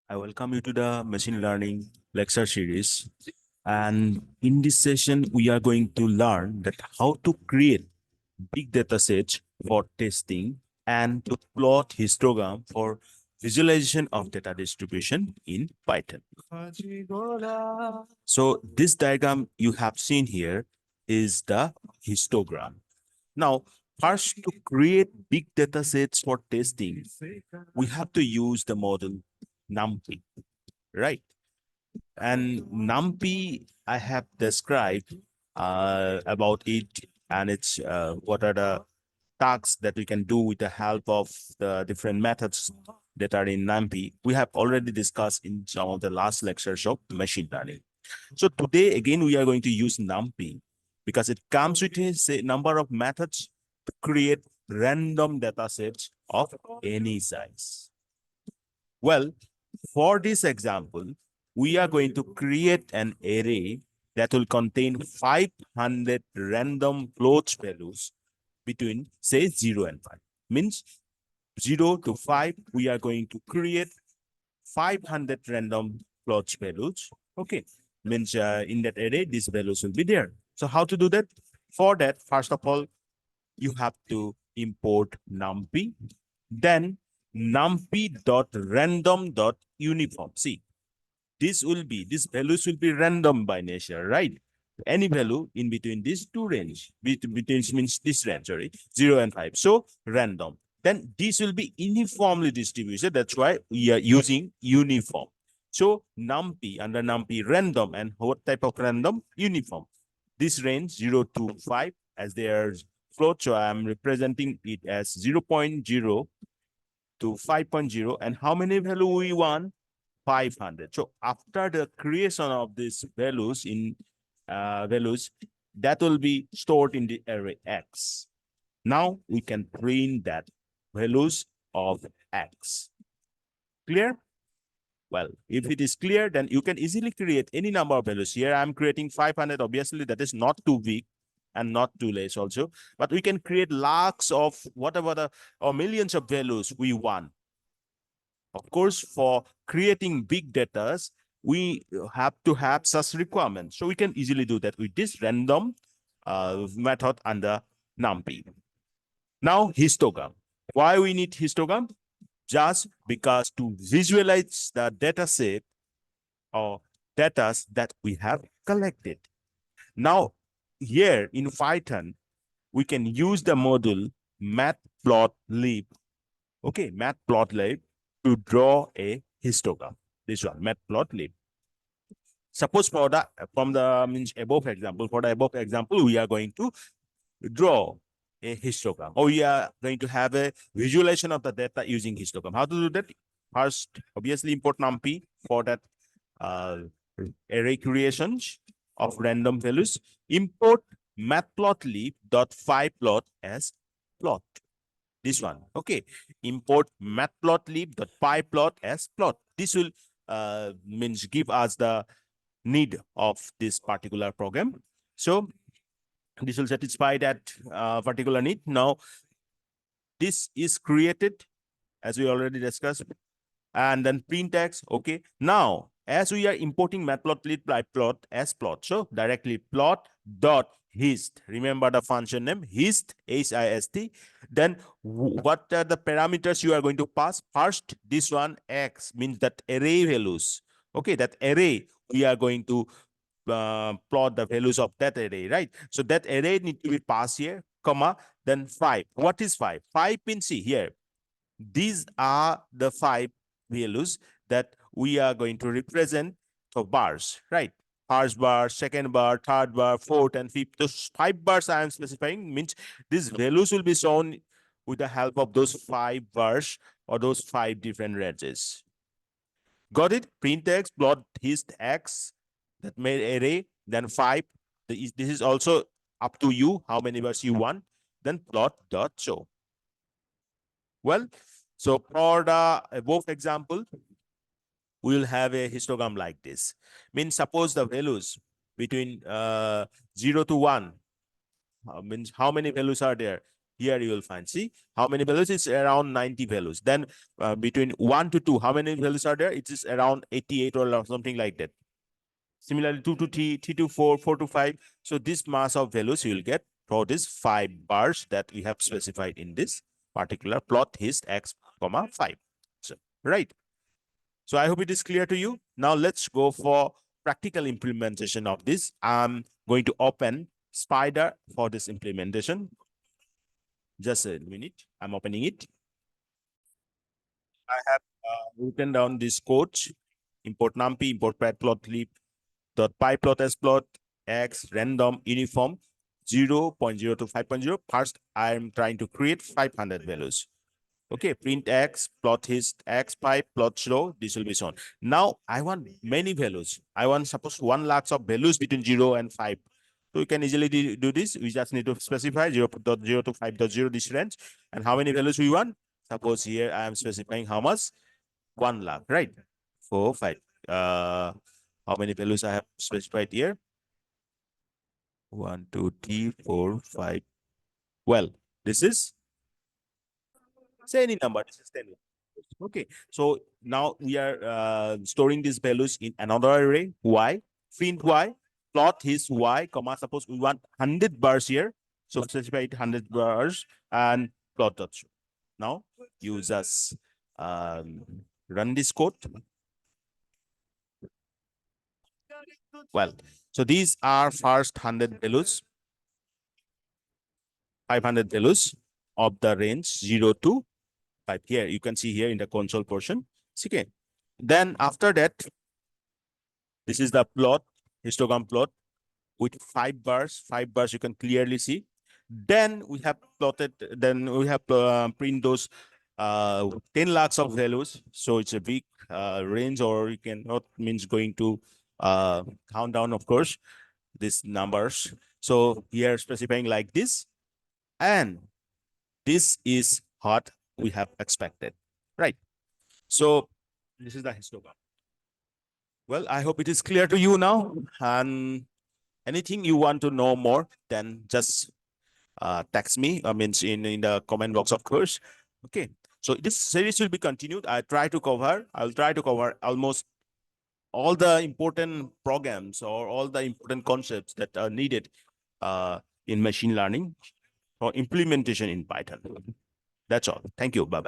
I welcome you to the machine learning lecture series. And in this session, we are going to learn that how to create big data sets for testing and to plot histogram for visualization of data distribution in Python. So this diagram you have seen here is the histogram. Now, first to create big data sets for testing, we have to use the model NumPy, right? And NumPy, I have described about it and its what are the tasks that we can do with the help of the different methods that are in NumPy. We have already discussed in some of the last lectures of machine learning. So today, again, we are going to use NumPy because it comes with a say, number of methods to create random data sets of any size. Well, for this example, we are going to create an array that will contain 500 random float values between, say, 0 and 5. Means 0 to 5, we are going to create 500 random float values. Okay. Means in that array, these values will be there. So how to do that? For that, first of all, you have to import numpy, then numpy.random.uniform. See, these values will be random by nature, right? Any value in between these two range, between means this range, sorry, 0 and 5. So random. Then this will be uniformly distributed. That's why we are using uniform. So numpy under numpy random, and what type of random? Uniform. This range 0 to 5 as their float. So I'm representing it as 0.0 to 5.0. And how many value we want? 500. So after the creation of these values in values, that will be stored in the array X. Now we can print that values of X. Clear? Well, if it is clear, then you can easily create any number of values. Here I'm creating 500. Obviously, that is not too big and not too less also. But we can create lakhs of whatever the or millions of values we want. Of course, for creating big data, we have to have such requirements. So we can easily do that with this random method under NumPy. Now, histogram. Why we need histogram? Just because to visualize the data set or data that we have collected. Now, here in Python, we can use the module matplotlib. Okay, matplotlib to draw a histogram. This one, matplotlib. Suppose for the from the means above example, for the above example, we are going to draw a histogram, or we are going to have a visualization of the data using histogram. How to do that? First, obviously import numpy for that uh, array creations of random values. Import matplotlib.pyplot as plot. This one, okay. Import matplotlib.pyplot as plot. This will means give us the need of this particular program. So this will satisfy that particular need. Now, this is created as we already discussed, and then print x. Okay. Now, as we are importing matplotlib by plot as plot, so directly plot dot hist. Remember the function name hist, hist. Then what are the parameters you are going to pass? First, this one x means that array values. Okay, that array we are going to plot the values of that array, right? So that array need to be passed here, comma, then 5. What is 5? 5 in C here. These are the 5 values that we are going to represent for bars, right? First bar, second bar, third bar, fourth, and fifth. Those 5 bars I am specifying means these values will be shown with the help of those 5 bars or those 5 different ranges. Got it? Print x, plot hist x, that made array, then 5. This is also up to you, how many bars you want. Then plot dot show. Well, so for the above example, we will have a histogram like this. Means suppose the values between 0 to 1 means how many values are there? Here you will find, see how many values? It's around 90 values. Then between 1 to 2, how many values are there? It is around 88 or something like that. Similarly, 2 to 3, 3 to 4, 4 to 5. So this mass of values you will get for this 5 bars that we have specified in this particular plot hist x comma 5. So, right. So I hope it is clear to you. Now let's go for practical implementation of this. I'm going to open Spider for this implementation. Just a minute. I'm opening it. I have written down this code: import numpy, import matplotlib dot pyplot s plot x random uniform 0.0 to 5.0. First, I'm trying to create 500 values. Okay, print x, plot hist x pipe, plot show. This will be shown. Now I want many values. I want suppose 1 lakhs of values between 0 and 5. So we can easily do this. We just need to specify 0.0 to 5.0 this range. And how many values we want? Suppose here I am specifying how much? 1 lakh, right? 4, 5. How many values I have specified here? 1, 2, 3, 4, 5. Well, this is, say any number. This is 10. Okay, so now we are storing these values in another array. Y, print Y, plot his Y, comma, suppose we want 100 bars here. So specify it 100 bars and plot dot show. Now you just run this code. Well, so these are first 100 values, 500 values of the range 0 to 5. Here you can see here in the console portion. Okay. Then after that, this is the plot, histogram plot with 5 bars. 5 bars you can clearly see. Then we have plotted, then we have print those 10 lakhs of values. So it's a big range, or you cannot means going to count down, of course, these numbers. So here specifying like this. And this is what we have expected, right? So this is the histogram. Well, I hope it is clear to you now. And anything you want to know more, then just text me. I mean, in the comment box, of course. Okay. So this series will be continued. I'll try to cover almost all the important programs or all the important concepts that are needed in machine learning for implementation in Python. That's all. Thank you. Bye-bye.